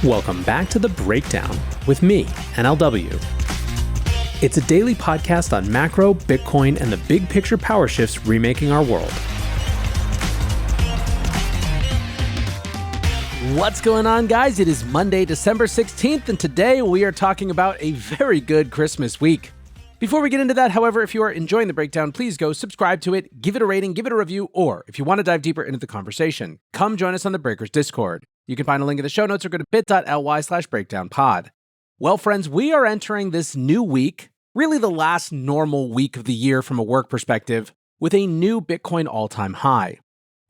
Welcome back to The Breakdown with me, NLW. It's a daily podcast on macro, Bitcoin, and the big picture power shifts remaking our world. What's going on, guys? It is Monday, December 16th, and today we are talking about a very good Christmas week. Before we get into that, however, if you are enjoying The Breakdown, please go subscribe to it, give it a rating, give it a review, or if you want to dive deeper into the conversation, come join us on the Breakers Discord. You can find a link in the show notes or go to bit.ly/breakdownpod. Well, friends, we are entering this new week, really the last normal week of the year from a work perspective, with a new Bitcoin all-time high.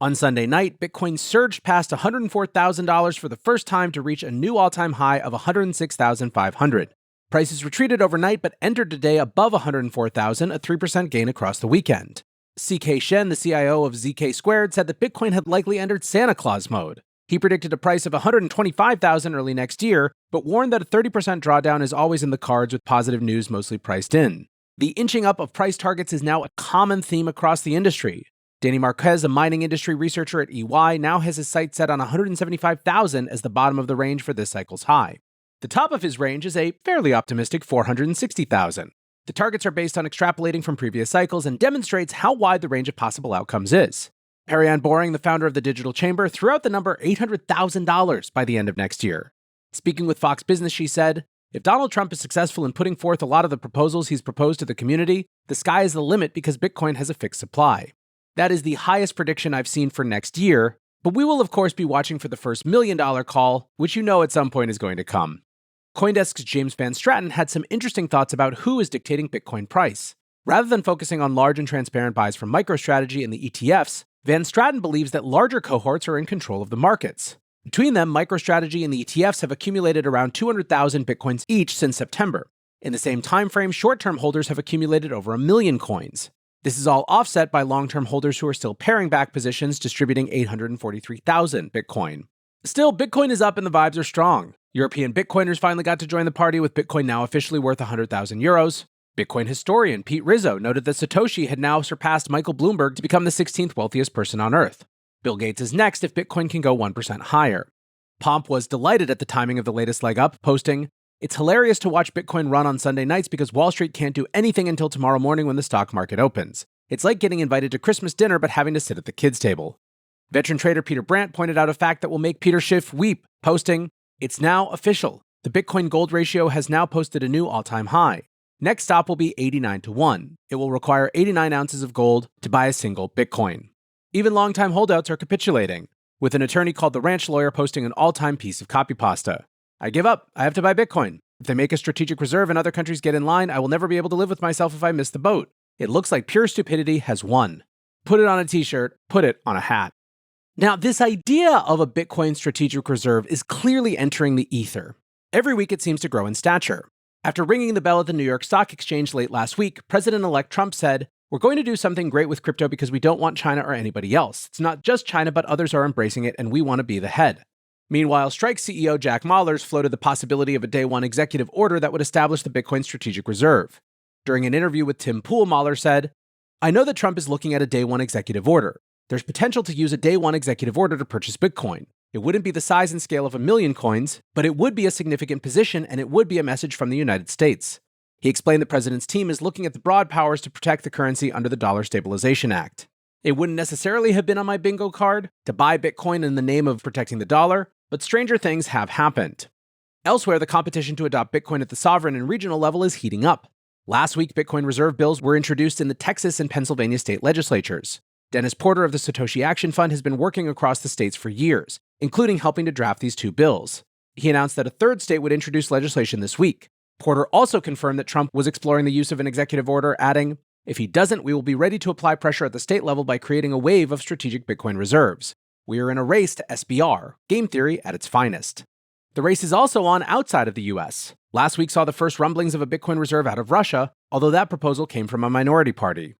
On Sunday night, Bitcoin surged past $104,000 for the first time to reach a new all-time high of $106,500. Prices retreated overnight but entered today above $104,000, a 3% gain across the weekend. CK Shen, the CIO of ZK Squared, said that Bitcoin had likely entered Santa Claus mode. He predicted a price of $125,000 early next year, but warned that a 30% drawdown is always in the cards with positive news mostly priced in. The inching up of price targets is now a common theme across the industry. Danny Marquez, a mining industry researcher at EY, now has his sights set on $175,000 as the bottom of the range for this cycle's high. The top of his range is a fairly optimistic $460,000. The targets are based on extrapolating from previous cycles and demonstrates how wide the range of possible outcomes is. Ariane Boring, the founder of the Digital Chamber, threw out the number $800,000 by the end of next year. Speaking with Fox Business, she said, "If Donald Trump is successful in putting forth a lot of the proposals he's proposed to the community, the sky is the limit because Bitcoin has a fixed supply." That is the highest prediction I've seen for next year, but we will of course be watching for the first $1 million call, which you know at some point is going to come. CoinDesk's James Van Straten had some interesting thoughts about who is dictating Bitcoin price. Rather than focusing on large and transparent buys from MicroStrategy and the ETFs, Van Straten believes that larger cohorts are in control of the markets. Between them, MicroStrategy and the ETFs have accumulated around 200,000 Bitcoins each since September. In the same time frame, short-term holders have accumulated over 1 million coins. This is all offset by long-term holders who are still paring back positions, distributing 843,000 Bitcoin. Still, Bitcoin is up and the vibes are strong. European Bitcoiners finally got to join the party, with Bitcoin now officially worth 100,000 euros. Bitcoin historian Pete Rizzo noted that Satoshi had now surpassed Michael Bloomberg to become the 16th wealthiest person on Earth. Bill Gates is next if Bitcoin can go 1% higher. Pomp was delighted at the timing of the latest leg up, posting, "It's hilarious to watch Bitcoin run on Sunday nights because Wall Street can't do anything until tomorrow morning when the stock market opens. It's like getting invited to Christmas dinner but having to sit at the kids' table." Veteran trader Peter Brandt pointed out a fact that will make Peter Schiff weep, posting, "It's now official. The Bitcoin gold ratio has now posted a new all-time high. Next stop will be 89-1. It will require 89 ounces of gold to buy a single Bitcoin." Even longtime holdouts are capitulating, with an attorney called the Ranch Lawyer posting an all-time piece of copy pasta. "I give up. I have to buy Bitcoin. If they make a strategic reserve and other countries get in line, I will never be able to live with myself if I miss the boat. It looks like pure stupidity has won. Put it on a t-shirt, put it on a hat." Now, this idea of a Bitcoin strategic reserve is clearly entering the ether. Every week it seems to grow in stature. After ringing the bell at the New York Stock Exchange late last week, President-elect Trump said, "We're going to do something great with crypto because we don't want China or anybody else. It's not just China, but others are embracing it, and we want to be the head." Meanwhile, Strike CEO Jack Mallers floated the possibility of a day one executive order that would establish the Bitcoin strategic reserve. During an interview with Tim Pool, Mahler said, "I know that Trump is looking at a day one executive order. There's potential to use a day one executive order to purchase Bitcoin. It wouldn't be the size and scale of 1 million coins, but it would be a significant position and it would be a message from the United States." He explained the president's team is looking at the broad powers to protect the currency under the Dollar Stabilization Act. "It wouldn't necessarily have been on my bingo card to buy Bitcoin in the name of protecting the dollar, but stranger things have happened." Elsewhere, the competition to adopt Bitcoin at the sovereign and regional level is heating up. Last week, Bitcoin reserve bills were introduced in the Texas and Pennsylvania state legislatures. Dennis Porter of the Satoshi Action Fund has been working across the states for years, including helping to draft these two bills. He announced that a third state would introduce legislation this week. Porter also confirmed that Trump was exploring the use of an executive order, adding, "If he doesn't, we will be ready to apply pressure at the state level by creating a wave of strategic Bitcoin reserves. We are in a race to SBR, game theory at its finest." The race is also on outside of the US. Last week saw the first rumblings of a Bitcoin reserve out of Russia, although that proposal came from a minority party.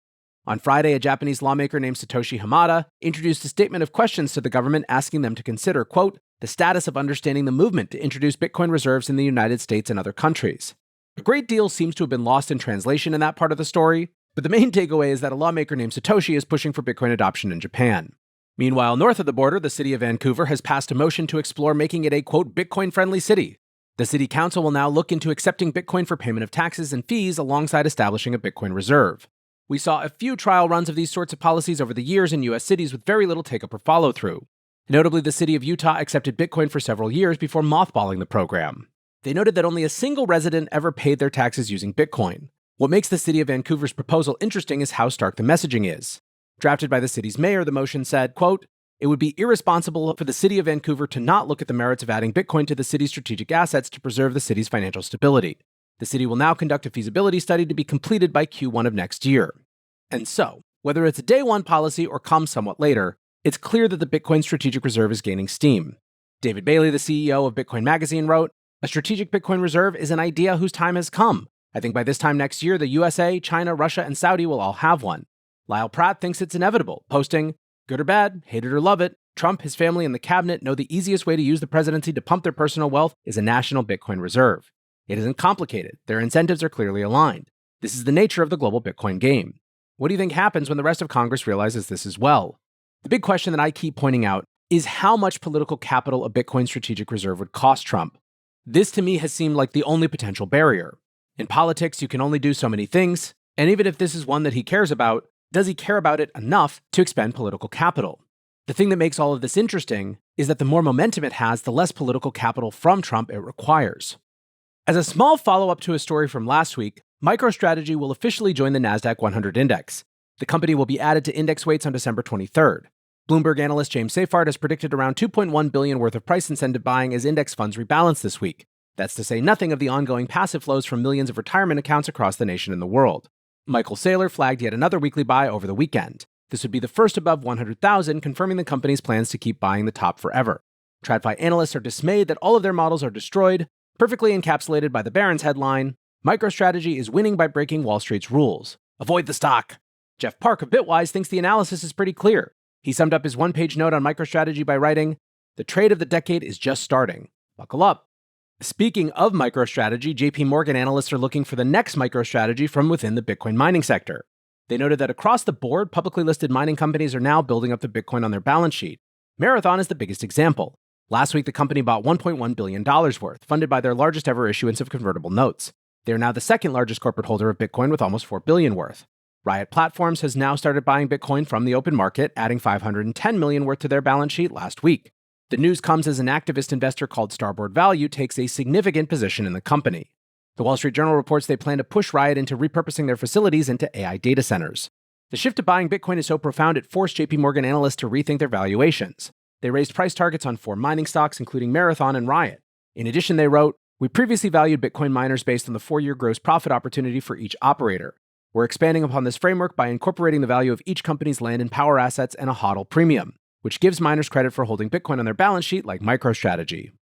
On Friday, a Japanese lawmaker named Satoshi Hamada introduced a statement of questions to the government asking them to consider, quote, "the status of understanding the movement to introduce Bitcoin reserves in the United States and other countries." A great deal seems to have been lost in translation in that part of the story, but the main takeaway is that a lawmaker named Satoshi is pushing for Bitcoin adoption in Japan. Meanwhile, north of the border, the city of Vancouver has passed a motion to explore making it a, quote, Bitcoin-friendly city. The city council will now look into accepting Bitcoin for payment of taxes and fees alongside establishing a Bitcoin reserve. We saw a few trial runs of these sorts of policies over the years in U.S. cities with very little take-up or follow-through. Notably, the city of Utah accepted Bitcoin for several years before mothballing the program. They noted that only a single resident ever paid their taxes using Bitcoin. What makes the city of Vancouver's proposal interesting is how stark the messaging is. Drafted by the city's mayor, the motion said, quote, "It would be irresponsible for the city of Vancouver to not look at the merits of adding Bitcoin to the city's strategic assets to preserve the city's financial stability. The city will now conduct a feasibility study to be completed by Q1 of next year." And so, whether it's a day one policy or comes somewhat later, it's clear that the Bitcoin Strategic Reserve is gaining steam. David Bailey, the CEO of Bitcoin Magazine, wrote, "A strategic Bitcoin reserve is an idea whose time has come. I think by this time next year, the USA, China, Russia, and Saudi will all have one." Lyle Pratt thinks it's inevitable, posting, "Good or bad, hate it or love it, Trump, his family, and the cabinet know the easiest way to use the presidency to pump their personal wealth is a national Bitcoin reserve. It isn't complicated. Their incentives are clearly aligned. This is the nature of the global Bitcoin game." What do you think happens when the rest of Congress realizes this as well? The big question that I keep pointing out is how much political capital a Bitcoin strategic reserve would cost Trump. This to me has seemed like the only potential barrier. In politics, you can only do so many things, and even if this is one that he cares about, does he care about it enough to expend political capital? The thing that makes all of this interesting is that the more momentum it has, the less political capital from Trump it requires. As a small follow-up to a story from last week, MicroStrategy will officially join the NASDAQ 100 index. The company will be added to index weights on December 23rd. Bloomberg analyst James Seyfarth has predicted around $2.1 billion worth of price incentive buying as index funds rebalance this week. That's to say nothing of the ongoing passive flows from millions of retirement accounts across the nation and the world. Michael Saylor flagged yet another weekly buy over the weekend. This would be the first above 100,000, confirming the company's plans to keep buying the top forever. TradFi analysts are dismayed that all of their models are destroyed, perfectly encapsulated by the Barron's headline, "MicroStrategy is winning by breaking Wall Street's rules. Avoid the stock." Jeff Park of Bitwise thinks the analysis is pretty clear. He summed up his one-page note on MicroStrategy by writing, "The trade of the decade is just starting. Buckle up." Speaking of MicroStrategy, JP Morgan analysts are looking for the next MicroStrategy from within the Bitcoin mining sector. They noted that across the board, publicly listed mining companies are now building up the Bitcoin on their balance sheet. Marathon is the biggest example. Last week, the company bought $1.1 billion worth, funded by their largest ever issuance of convertible notes. They are now the second largest corporate holder of Bitcoin with almost $4 billion worth. Riot Platforms has now started buying Bitcoin from the open market, adding $510 million worth to their balance sheet last week. The news comes as an activist investor called Starboard Value takes a significant position in the company. The Wall Street Journal reports they plan to push Riot into repurposing their facilities into AI data centers. The shift to buying Bitcoin is so profound it forced JP Morgan analysts to rethink their valuations. They raised price targets on 4 mining stocks, including Marathon and Riot. In addition, they wrote, "We previously valued Bitcoin miners based on the 4-year gross profit opportunity for each operator. We're expanding upon this framework by incorporating the value of each company's land and power assets and a HODL premium, which gives miners credit for holding Bitcoin on their balance sheet like MicroStrategy."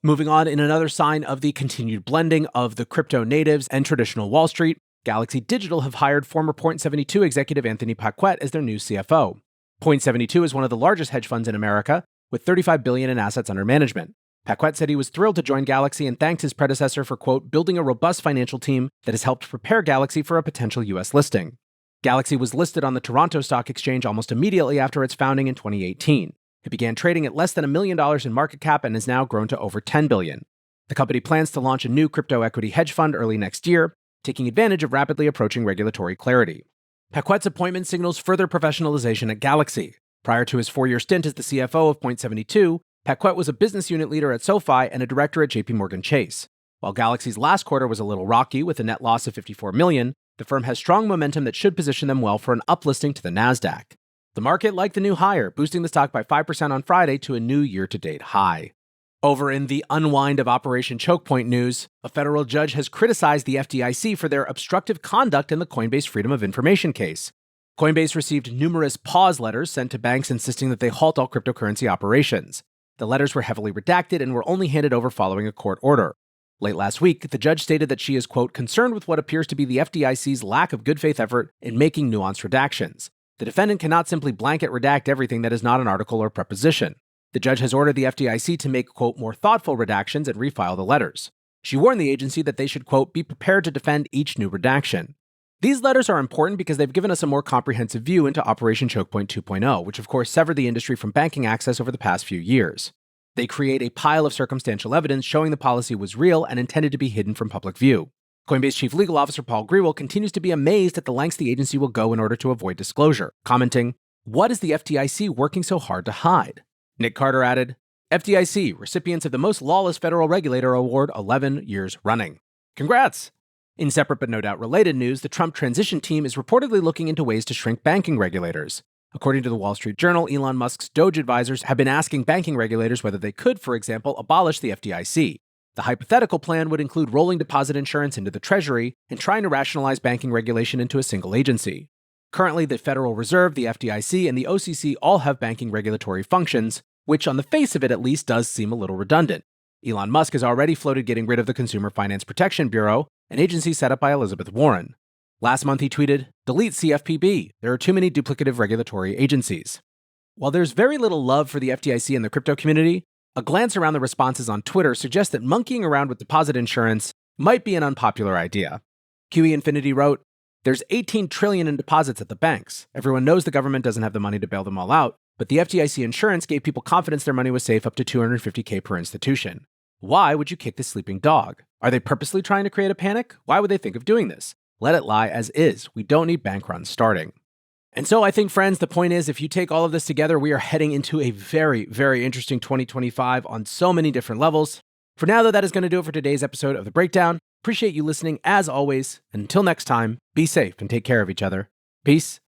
Moving on, in another sign of the continued blending of the crypto natives and traditional Wall Street, Galaxy Digital have hired former Point72 executive Anthony Paquette as their new CFO. Point72 is one of the largest hedge funds in America, with $35 billion in assets under management. Paquette said he was thrilled to join Galaxy and thanked his predecessor for, quote, "building a robust financial team that has helped prepare Galaxy for a potential U.S. listing." Galaxy was listed on the Toronto Stock Exchange almost immediately after its founding in 2018. It began trading at less than $1 million in market cap and has now grown to over $10 billion. The company plans to launch a new crypto equity hedge fund early next year, taking advantage of rapidly approaching regulatory clarity. Paquette's appointment signals further professionalization at Galaxy. Prior to his 4-year stint as the CFO of Point72, Paquette was a business unit leader at SoFi and a director at JP Morgan Chase. While Galaxy's last quarter was a little rocky with a net loss of $54 million, the firm has strong momentum that should position them well for an uplisting to the NASDAQ. The market liked the new hire, boosting the stock by 5% on Friday to a new year-to-date high. Over in the unwind of Operation Choke Point news, a federal judge has criticized the FDIC for their obstructive conduct in the Coinbase Freedom of Information case. Coinbase received numerous pause letters sent to banks insisting that they halt all cryptocurrency operations. The letters were heavily redacted and were only handed over following a court order. Late last week, the judge stated that she is, quote, "concerned with what appears to be the FDIC's lack of good faith effort in making nuanced redactions. The defendant cannot simply blanket redact everything that is not an article or preposition. The judge has ordered the FDIC to make, quote, more thoughtful redactions and refile the letters. She warned the agency that they should, quote, be prepared to defend each new redaction." These letters are important because they've given us a more comprehensive view into Operation Chokepoint 2.0, which of course severed the industry from banking access over the past few years. They create a pile of circumstantial evidence showing the policy was real and intended to be hidden from public view. Coinbase Chief Legal Officer Paul Grewal continues to be amazed at the lengths the agency will go in order to avoid disclosure, commenting, "What is the FDIC working so hard to hide?" Nick Carter added, "FDIC, recipients of the most lawless federal regulator award 11 years running. Congrats!" In separate but no doubt related news, the Trump transition team is reportedly looking into ways to shrink banking regulators. According to the Wall Street Journal, Elon Musk's Doge advisors have been asking banking regulators whether they could, for example, abolish the FDIC. The hypothetical plan would include rolling deposit insurance into the Treasury and trying to rationalize banking regulation into a single agency. Currently, the Federal Reserve, the FDIC, and the OCC all have banking regulatory functions, which on the face of it at least does seem a little redundant. Elon Musk has already floated getting rid of the Consumer Finance Protection Bureau, an agency set up by Elizabeth Warren. Last month he tweeted, "Delete CFPB. There are too many duplicative regulatory agencies." While there's very little love for the FDIC in the crypto community, a glance around the responses on Twitter suggests that monkeying around with deposit insurance might be an unpopular idea. QE Infinity wrote, "There's $18 trillion in deposits at the banks. Everyone knows the government doesn't have the money to bail them all out, but the FDIC insurance gave people confidence their money was safe up to $250K per institution. Why would you kick the sleeping dog? Are they purposely trying to create a panic? Why would they think of doing this? Let it lie as is. We don't need bank runs starting." And so I think, friends, the point is, if you take all of this together, we are heading into a very, very interesting 2025 on so many different levels. For now, though, that is going to do it for today's episode of The Breakdown. Appreciate you listening as always. And until next time, be safe and take care of each other. Peace